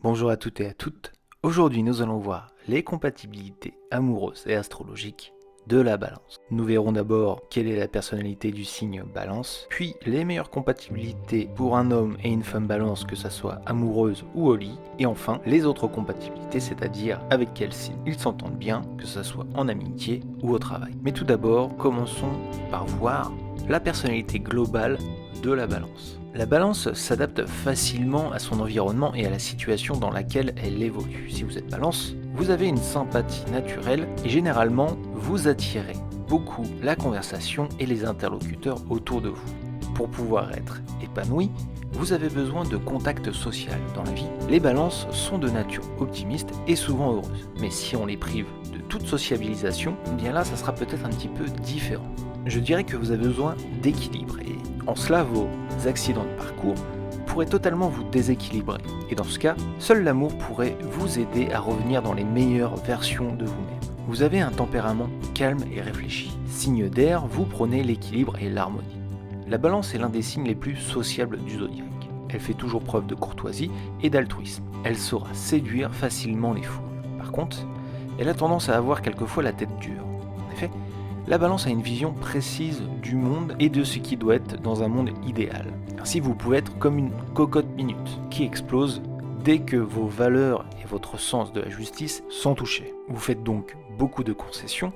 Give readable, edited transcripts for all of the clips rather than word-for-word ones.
Bonjour à toutes et à toutes. Aujourd'hui, nous allons voir les compatibilités amoureuses et astrologiques de la balance. Nous verrons d'abord quelle est la personnalité du signe balance, puis les meilleures compatibilités pour un homme et une femme balance, que ça soit amoureuse ou au lit, et enfin les autres compatibilités, c'est-à-dire avec quel signe ils s'entendent bien, que ce soit en amitié ou au travail. Mais tout d'abord, commençons par voir la personnalité globale de la balance. La balance s'adapte facilement à son environnement et à la situation dans laquelle elle évolue. Si vous êtes balance, vous avez une sympathie naturelle et généralement vous attirez beaucoup la conversation et les interlocuteurs autour de vous. Pour pouvoir être épanoui, vous avez besoin de contact social dans la vie. Les balances sont de nature optimiste et souvent heureuses. Mais si on les prive de toute sociabilisation, bien là ça sera peut-être un petit peu différent. Je dirais que vous avez besoin d'équilibre et en cela vos accidents de parcours pourraient totalement vous déséquilibrer. Et dans ce cas, seul l'amour pourrait vous aider à revenir dans les meilleures versions de vous-même. Vous avez un tempérament calme et réfléchi. Signe d'air, vous prônez l'équilibre et l'harmonie. La balance est l'un des signes les plus sociables du zodiaque. Elle fait toujours preuve de courtoisie et d'altruisme. Elle saura séduire facilement les foules. Par contre, elle a tendance à avoir quelquefois la tête dure. En effet, la balance a une vision précise du monde et de ce qui doit être dans un monde idéal. Ainsi, vous pouvez être comme une cocotte minute qui explose dès que vos valeurs et votre sens de la justice sont touchés. Vous faites donc beaucoup de concessions,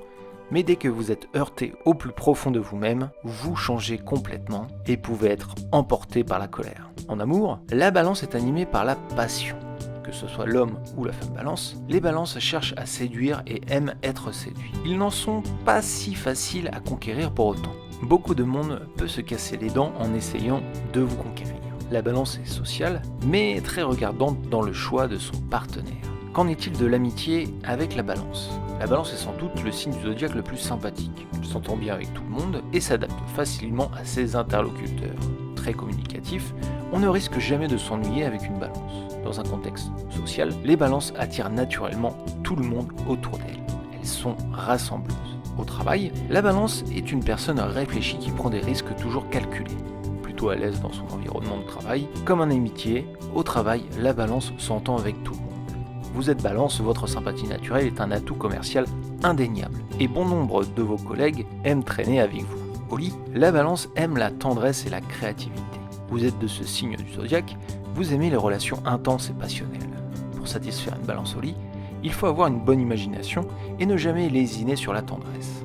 mais dès que vous êtes heurté au plus profond de vous-même, vous changez complètement et pouvez être emporté par la colère. En amour, la balance est animée par la passion. Que ce soit l'homme ou la femme balance, les balances cherchent à séduire et aiment être séduits. Ils n'en sont pas si faciles à conquérir pour autant. Beaucoup de monde peut se casser les dents en essayant de vous conquérir. La balance est sociale, mais très regardante dans le choix de son partenaire. Qu'en est-il de l'amitié avec la balance ? La balance est sans doute le signe du zodiaque le plus sympathique. Elle s'entend bien avec tout le monde et s'adapte facilement à ses interlocuteurs. Très communicatif, on ne risque jamais de s'ennuyer avec une balance. Dans un contexte social, les balances attirent naturellement tout le monde autour d'elles. Elles sont rassembleuses. Au travail, la balance est une personne réfléchie qui prend des risques toujours calculés. Plutôt à l'aise dans son environnement de travail, comme en amitié, au travail, la balance s'entend avec tout le monde. Vous êtes balance, votre sympathie naturelle est un atout commercial indéniable. Et bon nombre de vos collègues aiment traîner avec vous. Au lit, la balance aime la tendresse et la créativité. Vous êtes de ce signe du zodiaque, vous aimez les relations intenses et passionnelles. Pour satisfaire une balance au lit, il faut avoir une bonne imagination et ne jamais lésiner sur la tendresse.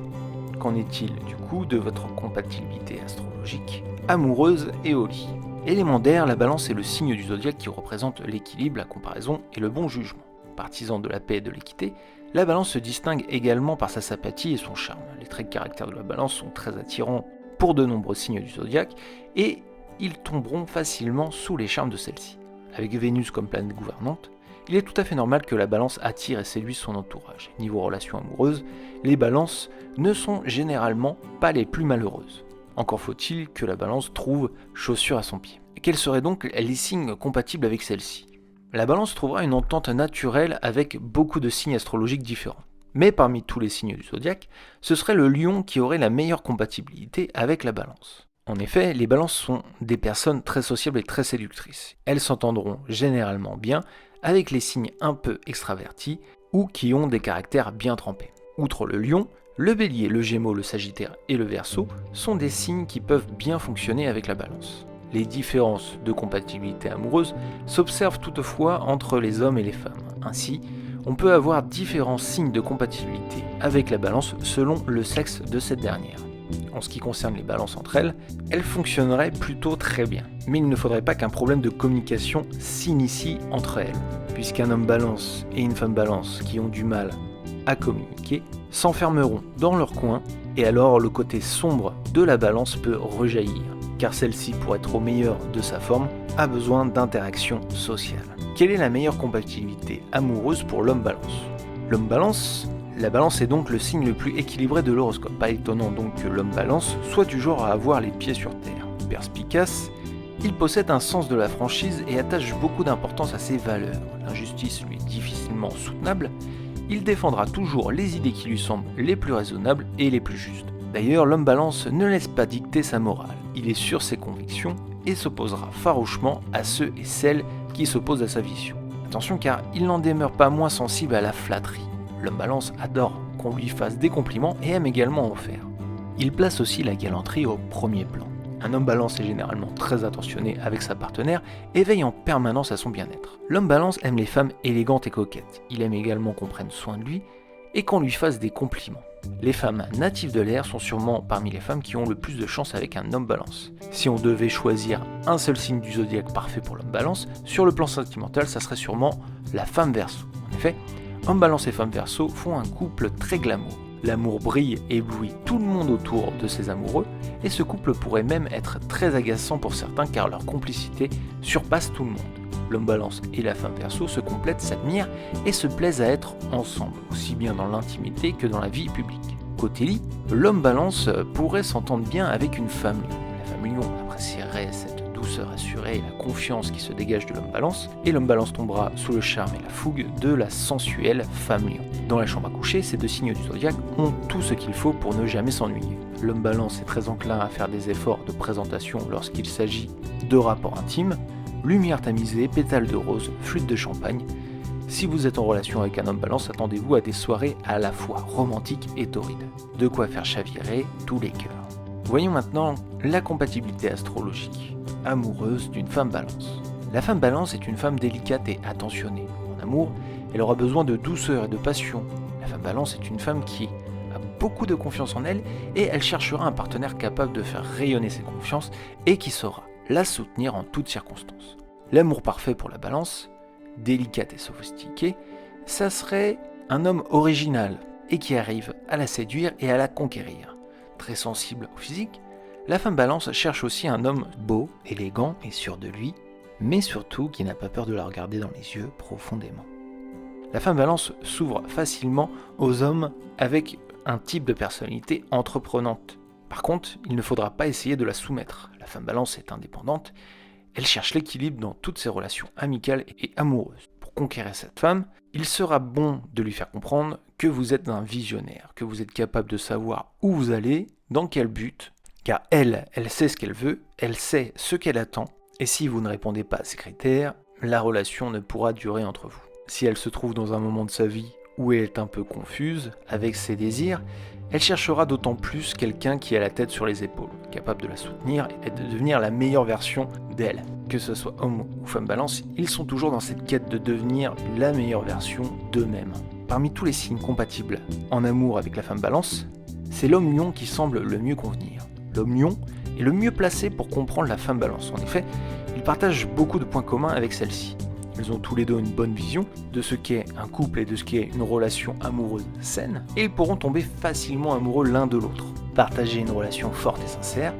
Qu'en est-il du coup de votre compatibilité astrologique, amoureuse et au lit ? Élément d'air, la balance est le signe du zodiaque qui représente l'équilibre, la comparaison et le bon jugement. Partisan de la paix et de l'équité, la balance se distingue également par sa sympathie et son charme. Les traits de caractère de la balance sont très attirants pour de nombreux signes du zodiaque et ils tomberont facilement sous les charmes de celle-ci. Avec Vénus comme planète gouvernante, il est tout à fait normal que la balance attire et séduise son entourage. Niveau relations amoureuses, les balances ne sont généralement pas les plus malheureuses. Encore faut-il que la balance trouve chaussure à son pied. Quels seraient donc les signes compatibles avec celle-ci ? La balance trouvera une entente naturelle avec beaucoup de signes astrologiques différents. Mais parmi tous les signes du zodiaque, ce serait le lion qui aurait la meilleure compatibilité avec la balance. En effet, les balances sont des personnes très sociables et très séductrices. Elles s'entendront généralement bien avec les signes un peu extravertis ou qui ont des caractères bien trempés. Outre le lion, le bélier, le gémeaux, le sagittaire et le verseau sont des signes qui peuvent bien fonctionner avec la balance. Les différences de compatibilité amoureuse s'observent toutefois entre les hommes et les femmes. Ainsi, on peut avoir différents signes de compatibilité avec la balance selon le sexe de cette dernière. En ce qui concerne les balances entre elles, elles fonctionneraient plutôt très bien. Mais il ne faudrait pas qu'un problème de communication s'initie entre elles, puisqu'un homme balance et une femme balance qui ont du mal à communiquer s'enfermeront dans leur coin et alors le côté sombre de la balance peut rejaillir, car celle-ci, pour être au meilleur de sa forme, a besoin d'interaction sociale. Quelle est la meilleure compatibilité amoureuse pour l'homme balance ? L'homme balance, la balance est donc le signe le plus équilibré de l'horoscope. Pas étonnant donc que l'homme balance soit du genre à avoir les pieds sur terre. Perspicace, il possède un sens de la franchise et attache beaucoup d'importance à ses valeurs. L'injustice lui est difficilement soutenable. Il défendra toujours les idées qui lui semblent les plus raisonnables et les plus justes. D'ailleurs, l'homme balance ne laisse pas dicter sa morale. Il est sur ses convictions et s'opposera farouchement à ceux et celles qui s'opposent à sa vision. Attention car il n'en demeure pas moins sensible à la flatterie. L'homme balance adore qu'on lui fasse des compliments et aime également en faire. Il place aussi la galanterie au premier plan. Un homme balance est généralement très attentionné avec sa partenaire et veille en permanence à son bien-être. L'homme balance aime les femmes élégantes et coquettes. Il aime également qu'on prenne soin de lui et qu'on lui fasse des compliments. Les femmes natives de l'air sont sûrement parmi les femmes qui ont le plus de chance avec un homme balance. Si on devait choisir un seul signe du zodiaque parfait pour l'homme balance, sur le plan sentimental, ça serait sûrement la femme Verseau. En effet, homme balance et femme Verseau font un couple très glamour. L'amour brille et éblouit tout le monde autour de ses amoureux, et ce couple pourrait même être très agaçant pour certains car leur complicité surpasse tout le monde. L'homme balance et la femme Verseau se complètent, s'admirent et se plaisent à être ensemble, aussi bien dans l'intimité que dans la vie publique. Côté lit, l'homme balance pourrait s'entendre bien avec une femme lion. La femme lion apprécierait cette douceur assurée et la confiance qui se dégage de l'homme balance, et l'homme balance tombera sous le charme et la fougue de la sensuelle femme lion. Dans la chambre à coucher, ces deux signes du zodiaque ont tout ce qu'il faut pour ne jamais s'ennuyer. L'homme balance est très enclin à faire des efforts de présentation lorsqu'il s'agit de rapports intimes, lumière tamisée, pétales de rose, flûte de champagne. Si vous êtes en relation avec un homme balance, attendez-vous à des soirées à la fois romantiques et torrides. De quoi faire chavirer tous les cœurs. Voyons maintenant la compatibilité astrologique amoureuse d'une femme balance. La femme balance est une femme délicate et attentionnée. En amour, elle aura besoin de douceur et de passion. La femme balance est une femme qui a beaucoup de confiance en elle et elle cherchera un partenaire capable de faire rayonner ses confiances et qui saura la soutenir en toutes circonstances. L'amour parfait pour la balance, délicate et sophistiquée, ça serait un homme original et qui arrive à la séduire et à la conquérir. Très sensible au physique, la femme balance cherche aussi un homme beau, élégant et sûr de lui, mais surtout qui n'a pas peur de la regarder dans les yeux profondément. La femme balance s'ouvre facilement aux hommes avec un type de personnalité entreprenante. Par contre, il ne faudra pas essayer de la soumettre. La femme balance est indépendante, elle cherche l'équilibre dans toutes ses relations amicales et amoureuses. Pour conquérir cette femme, il sera bon de lui faire comprendre que vous êtes un visionnaire, que vous êtes capable de savoir où vous allez, dans quel but, car elle sait ce qu'elle veut, elle sait ce qu'elle attend, et si vous ne répondez pas à ces critères, la relation ne pourra durer entre vous. Si elle se trouve dans un moment de sa vie où elle est un peu confuse avec ses désirs, elle cherchera d'autant plus quelqu'un qui a la tête sur les épaules, capable de la soutenir et de devenir la meilleure version d'elle. Que ce soit homme ou femme balance, ils sont toujours dans cette quête de devenir la meilleure version d'eux-mêmes. Parmi tous les signes compatibles en amour avec la femme balance, c'est l'homme lion qui semble le mieux convenir. L'homme lion est le mieux placé pour comprendre la femme balance. En effet, ils partagent beaucoup de points communs avec celle-ci. Ils ont tous les deux une bonne vision de ce qu'est un couple et de ce qu'est une relation amoureuse saine, et ils pourront tomber facilement amoureux l'un de l'autre. Partager une relation forte et sincère,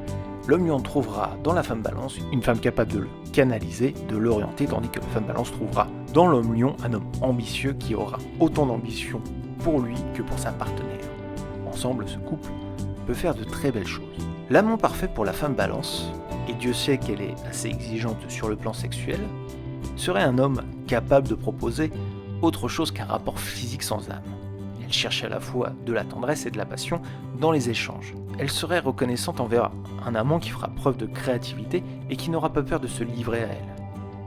l'homme lion trouvera dans la femme balance une femme capable de le canaliser, de l'orienter, tandis que la femme balance trouvera dans l'homme lion un homme ambitieux qui aura autant d'ambition pour lui que pour sa partenaire. Ensemble, ce couple peut faire de très belles choses. L'amant parfait pour la femme balance, et Dieu sait qu'elle est assez exigeante sur le plan sexuel, serait un homme capable de proposer autre chose qu'un rapport physique sans âme. Elle cherche à la fois de la tendresse et de la passion dans les échanges. Elle serait reconnaissante envers un amant qui fera preuve de créativité et qui n'aura pas peur de se livrer à elle.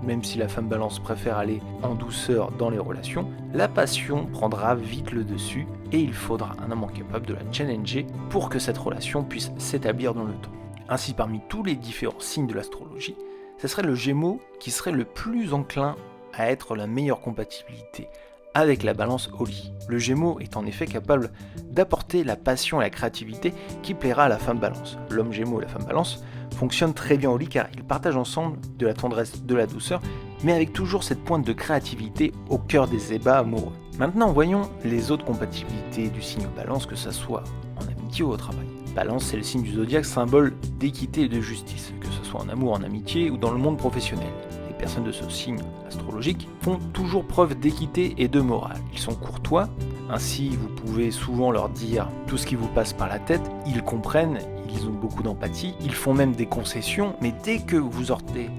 Même si la femme balance préfère aller en douceur dans les relations, la passion prendra vite le dessus et il faudra un amant capable de la challenger pour que cette relation puisse s'établir dans le temps. Ainsi, parmi tous les différents signes de l'astrologie, ce serait le Gémeaux qui serait le plus enclin à être la meilleure compatibilité avec la balance au lit. Le Gémeaux est en effet capable d'apporter la passion et la créativité qui plaira à la femme balance. L'homme Gémeaux et la femme balance fonctionnent très bien au lit car ils partagent ensemble de la tendresse, de la douceur, mais avec toujours cette pointe de créativité au cœur des ébats amoureux. Maintenant, voyons les autres compatibilités du signe balance, que ce soit en amitié ou au travail. Balance, c'est le signe du zodiaque, symbole d'équité et de justice, que ce soit en amour, en amitié ou dans le monde professionnel. Les personnes de ce signe astrologique font toujours preuve d'équité et de morale. Ils sont courtois, ainsi vous pouvez souvent leur dire tout ce qui vous passe par la tête, ils comprennent, ils ont beaucoup d'empathie, ils font même des concessions, mais dès que vous sortez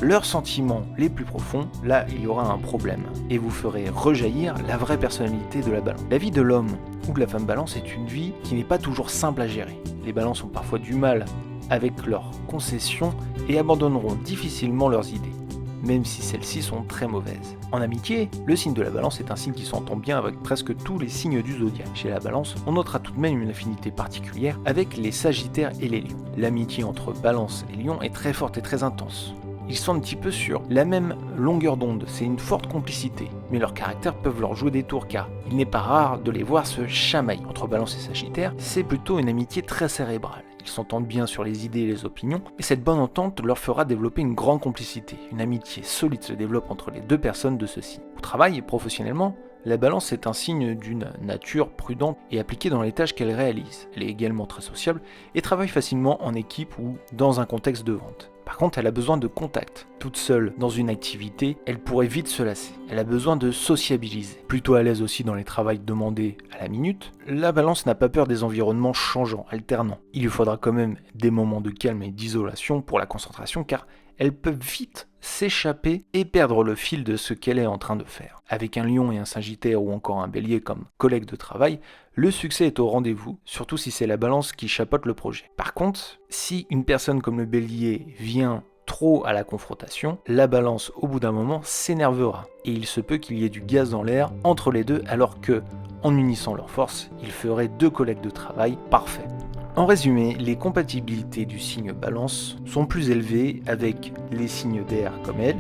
leurs sentiments les plus profonds, là il y aura un problème, et vous ferez rejaillir la vraie personnalité de la balance. La vie de l'homme ou de la femme balance est une vie qui n'est pas toujours simple à gérer. Les balances ont parfois du mal avec leurs concessions et abandonneront difficilement leurs idées. même si celles-ci sont très mauvaises. En amitié, le signe de la balance est un signe qui s'entend bien avec presque tous les signes du zodiaque. Chez la balance, on notera tout de même une affinité particulière avec les sagittaires et les lions. L'amitié entre balance et lion est très forte et très intense. Ils sont un petit peu sur la même longueur d'onde, c'est une forte complicité, mais leurs caractères peuvent leur jouer des tours car il n'est pas rare de les voir se chamailler. Entre Balance et Sagittaire, c'est plutôt une amitié très cérébrale. Ils s'entendent bien sur les idées et les opinions, et cette bonne entente leur fera développer une grande complicité. Une amitié solide se développe entre les deux personnes de ce signe. Au travail et professionnellement, la balance est un signe d'une nature prudente et appliquée dans les tâches qu'elle réalise. Elle est également très sociable et travaille facilement en équipe ou dans un contexte de vente. Par contre, elle a besoin de contact. Toute seule dans une activité, elle pourrait vite se lasser. Elle a besoin de sociabiliser. Plutôt à l'aise aussi dans les travails demandés à la minute, la balance n'a pas peur des environnements changeants, alternants. Il lui faudra quand même des moments de calme et d'isolation pour la concentration car elle peut vite s'échapper et perdre le fil de ce qu'elle est en train de faire. Avec un lion et un sagittaire ou encore un bélier comme collègue de travail, le succès est au rendez-vous, surtout si c'est la balance qui chapeaute le projet. Par contre, si une personne comme le bélier vient trop à la confrontation, la balance au bout d'un moment s'énervera et il se peut qu'il y ait du gaz dans l'air entre les deux alors que, en unissant leurs forces, ils feraient deux collègues de travail parfaits. En résumé, les compatibilités du signe balance sont plus élevées avec les signes d'air comme elle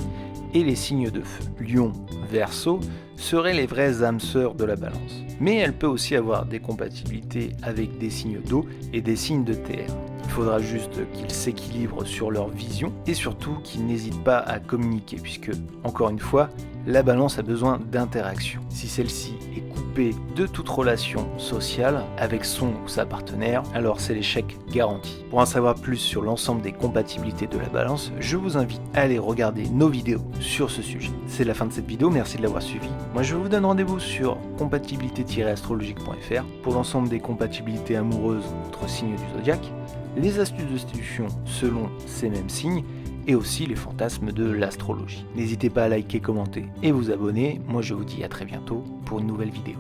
et les signes de feu. Lion, Verseau seraient les vraies âmes sœurs de la balance. Mais elle peut aussi avoir des compatibilités avec des signes d'eau et des signes de terre. Il faudra juste qu'ils s'équilibrent sur leur vision et surtout qu'ils n'hésitent pas à communiquer puisque, encore une fois, la balance a besoin d'interaction. Si celle-ci est coupée de toute relation sociale avec son ou sa partenaire, alors c'est l'échec garanti. Pour en savoir plus sur l'ensemble des compatibilités de la balance, je vous invite à aller regarder nos vidéos sur ce sujet. C'est la fin de cette vidéo, merci de l'avoir suivi. Moi je vous donne rendez-vous sur compatibilité-astrologique.fr pour l'ensemble des compatibilités amoureuses entre signes du zodiaque, les astuces de séduction selon ces mêmes signes, et aussi les fantasmes de l'astrologie. N'hésitez pas à liker, commenter et vous abonner. Moi je vous dis à très bientôt pour une nouvelle vidéo.